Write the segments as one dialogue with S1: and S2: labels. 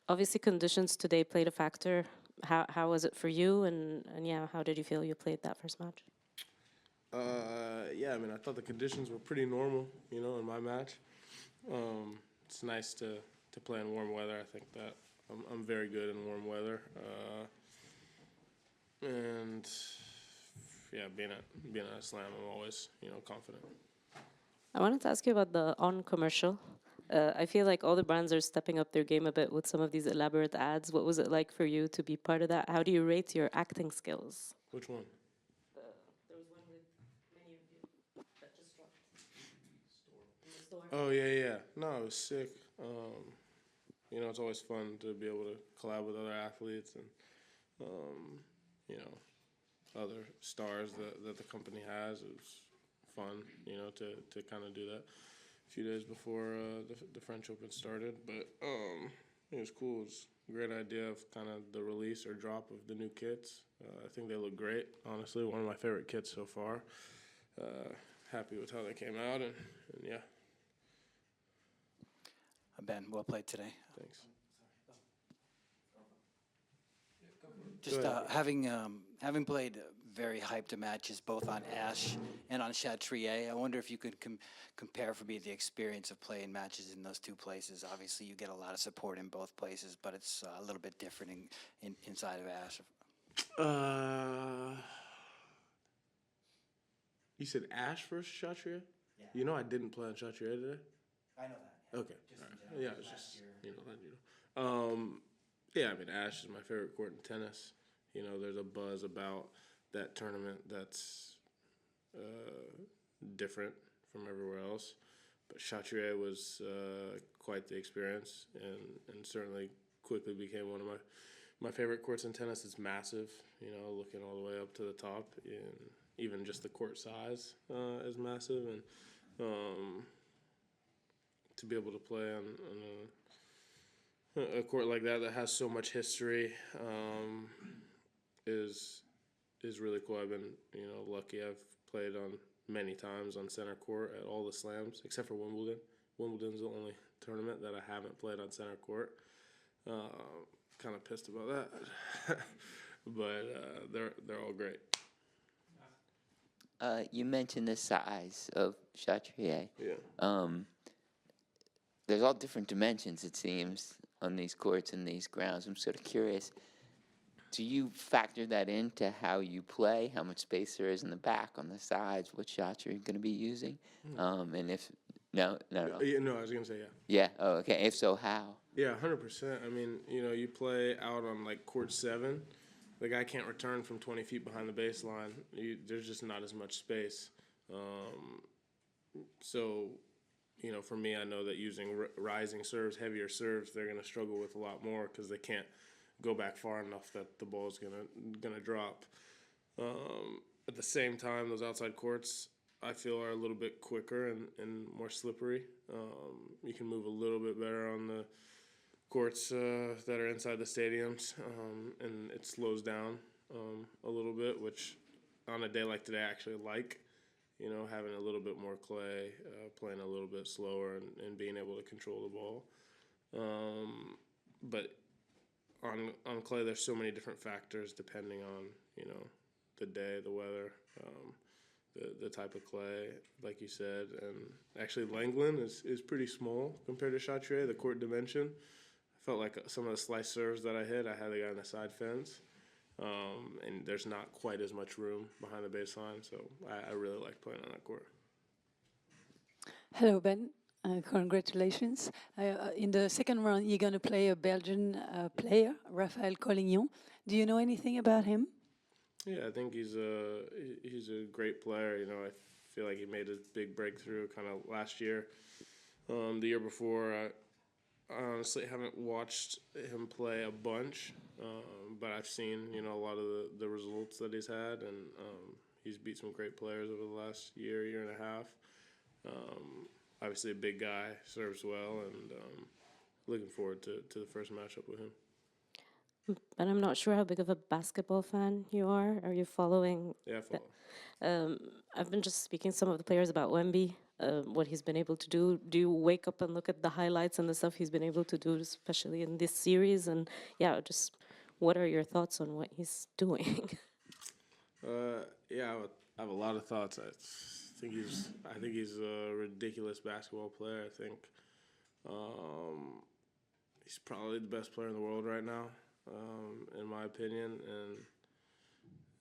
S1: obviously conditions today played a factor. How was it for you? And yeah, how did you feel you played that first match?
S2: Yeah, I mean, I thought the conditions were pretty normal, in my match. It's nice to play in warm weather. I think that I'm very good in warm weather. And yeah, being at a slam, I'm always, confident.
S1: I wanted to ask you about the On commercial. I feel like all the brands are stepping up their game a bit with some of these elaborate ads. What was it like for you to be part of that? How do you rate your acting skills?
S2: Which one?
S1: There was one with many of you that just dropped in the store.
S2: Oh, yeah. No, it was sick. It's always fun to be able to collab with other athletes and, other stars that the company has. It was fun, to kind of do that a few days before the French Open started. But it was cool. It was a great idea of kind of the release or drop of the new kits. I think they look great, honestly. One of my favorite kits so far. Happy with how they came out, and yeah.
S3: Ben, well played today.
S2: Thanks.
S3: Just having played very hyped matches both on Ash and on Chatrier, I wonder if you could compare for me the experience of playing matches in those two places. Obviously, you get a lot of support in both places, but it's a little bit different inside of Ash.
S2: You said Ash versus Chatrier? Yeah. I didn't play on Chatrier today.
S3: I know that.
S2: Okay. All right. Yeah, it's just yeah, I mean, Ash is my favorite court in tennis. There's a buzz about that tournament that's different from everywhere else. But Chatrier was quite the experience, and certainly quickly became one of my favorite courts in tennis. It's massive, looking all the way up to the top, and even just the court size is massive, and to be able to play on a court like that has so much history is really cool. I've been lucky. I've played on many times on center court at all the slams except for Wimbledon. Wimbledon's the only tournament that I haven't played on center court. Kind of pissed about that, but they're all great.
S4: You mentioned the size of Chatrier.
S2: Yeah.
S4: There's all different dimensions, it seems, on these courts and these grounds. I'm sort of curious, do you factor that into how you play, how much space there is in the back, on the sides, what shots you're going to be using? And if, no?
S2: Yeah, no, I was going to say yeah.
S4: Yeah, oh, okay. If so, how?
S2: Yeah, 100%. I mean, you play out on, like, court 7. The guy can't return from 20 feet behind the baseline. There's just not as much space. So, for me, I know that using rising serves, heavier serves, they're going to struggle with a lot more because they can't go back far enough that the ball is gonna drop. At the same time, those outside courts, I feel, are a little bit quicker and more slippery. You can move a little bit better on the courts that are inside the stadiums, and it slows down a little bit, which on a day like today I actually like. Having a little bit more clay, playing a little bit slower, and being able to control the ball. But on clay, there's so many different factors depending on, the day, the weather, the type of clay, like you said. And actually, Lenglen is pretty small compared to Chatrier, the court dimension. I felt like some of the slice serves that I hit, I had the guy on the side fence. And there's not quite as much room behind the baseline, so I really like playing on that court.
S5: Hello, Ben. Congratulations. In the second round, you're going to play a Belgian player, Raphaël Collignon. Do you know anything about him?
S2: Yeah, I think he's a great player. I feel like he made a big breakthrough kind of last year. The year before, I honestly haven't watched him play a bunch, but I've seen, a lot of the results that he's had, and he's beat some great players over the last year and a half. Obviously a big guy, serves well, and looking forward to the first matchup with him.
S1: But I'm not sure how big of a basketball fan you are. Are you following?
S2: Yeah, I follow.
S1: I've been just speaking to some of the players about Wemby. what he's been able to do? Do you wake up and look at the highlights and the stuff he's been able to do, especially in this series? And yeah, just what are your thoughts on what he's doing?
S2: Yeah, I have a lot of thoughts. I think he's a ridiculous basketball player. I think he's probably the best player in the world right now, in my opinion. And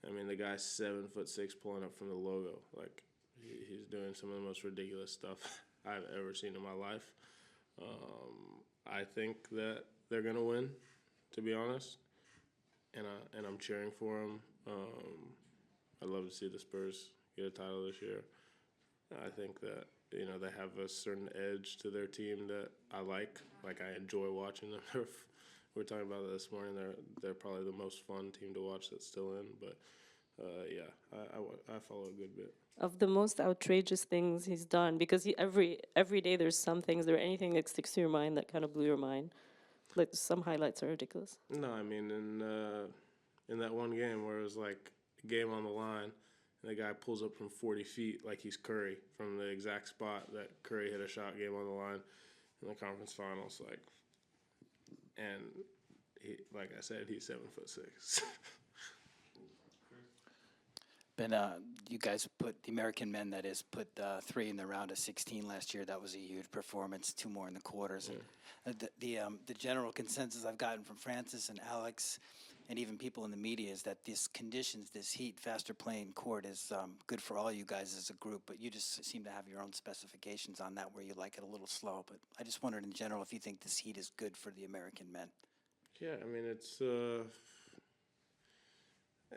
S2: I mean, the guy's 7'6", pulling up from the logo. Like, he's doing some of the most ridiculous stuff I've ever seen in my life. I think that they're gonna win, to be honest, and I'm cheering for them. I'd love to see the Spurs get a title this year. I think that, you know, they have a certain edge to their team that I like. Like, I enjoy watching them. We were talking about it this morning. They're probably the most fun team to watch that's still in. But yeah, I follow a good bit.
S1: Of the most outrageous things he's done, because every day there's some things. There anything that sticks to your mind that kind of blew your mind? Like, some highlights are ridiculous.
S2: No, I mean, in that one game where it was like a game on the line, and the guy pulls up from 40 feet like he's Curry from the exact spot that Curry hit a shot, game on the line in the conference finals. Like, and he, like I said, he's 7'6".
S3: Ben, you guys put the American men, that is, put 3 in the round of 16 last year. That was a huge performance. 2 more in the quarters.
S2: Yeah.
S3: And the general consensus I've gotten from Francis and Alex, and even people in the media, is that these conditions, this heat, faster playing court is good for all you guys as a group. But you just seem to have your own specifications on that, where you like it a little slow. But I just wondered in general if you think this heat is good for the American men.
S2: Yeah, I mean, it's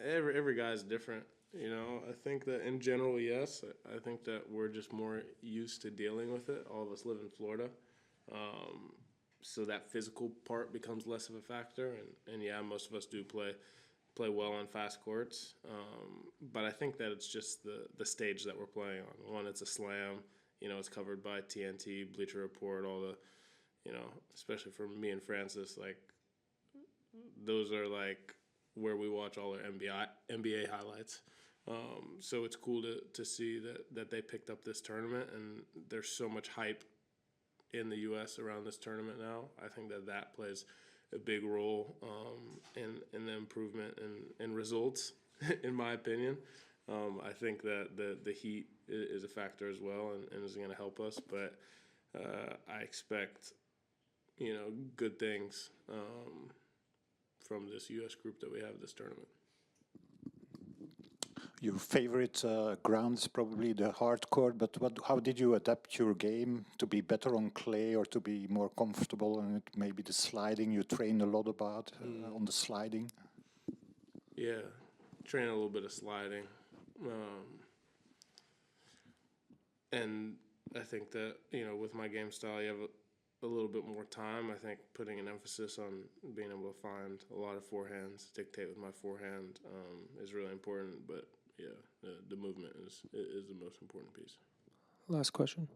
S2: every guy's different. You know, I think that in general, yes. I think that we're just more used to dealing with it. All of us live in Florida. So that physical part becomes less of a factor. And yeah, most of us do play well on fast courts. But I think that it's just the stage that we're playing on. One, it's a slam. You know, it's covered by TNT, Bleacher Report, all the, you know, especially for me and Francis, like, those are like where we watch all our NBA highlights. So it's cool to see that they picked up this tournament, and there's so much hype in the U.S. around this tournament now. I think that plays a big role in the improvement in results, in my opinion. I think that the heat is a factor as well, and is going to help us. But I expect, you know, good things from this U.S. group that we have this tournament.
S6: Your favorite ground is probably the hard court, but how did you adapt your game to be better on clay or to be more comfortable? And maybe the sliding, you train a lot about on the sliding.
S2: Yeah, train a little bit of sliding. And I think that, you know, with my game style, you have a little bit more time. I think putting an emphasis on being able to find a lot of forehands, dictate with my forehand is really important. But yeah, the movement is the most important piece.
S7: Last question.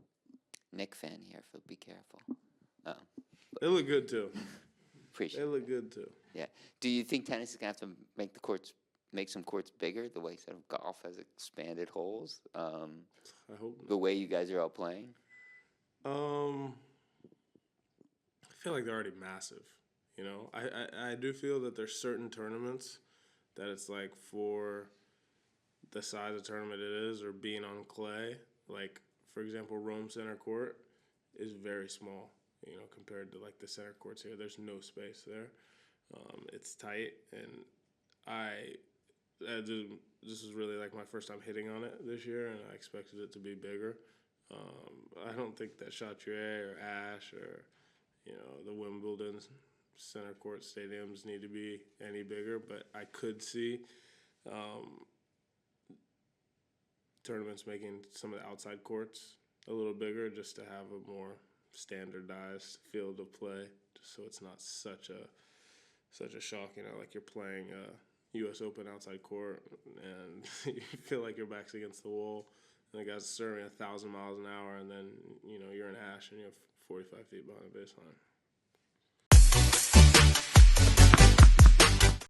S4: Nick fan here, so be careful. Oh,
S2: They look good too.
S4: appreciate
S2: They
S4: it.
S2: look good too.
S4: Yeah. Do you think tennis is going to have to make some courts bigger, the way sort of golf has expanded holes?
S2: I hope
S4: The way you guys are all playing?
S2: I feel like they're already massive. You know, I do feel that there's certain tournaments that it's like for the size of tournament it is, or being on clay. Like, for example, Rome Center Court is very small, you know, compared to like the center courts here. There's no space there. It's tight, and this is really like my first time hitting on it this year, and I expected it to be bigger. I don't think that Chaudes or Ash or, you know, the Wimbledon center court stadiums need to be any bigger, but I could see tournaments making some of the outside courts a little bigger, just to have a more standardized field of play, just so it's not such a shock, you know, like you're playing a U.S. Open outside court and you feel like your back's against the wall, and the guy's serving 1,000 miles an hour, and then, you know, you're in Ash and you're 45 feet behind the baseline.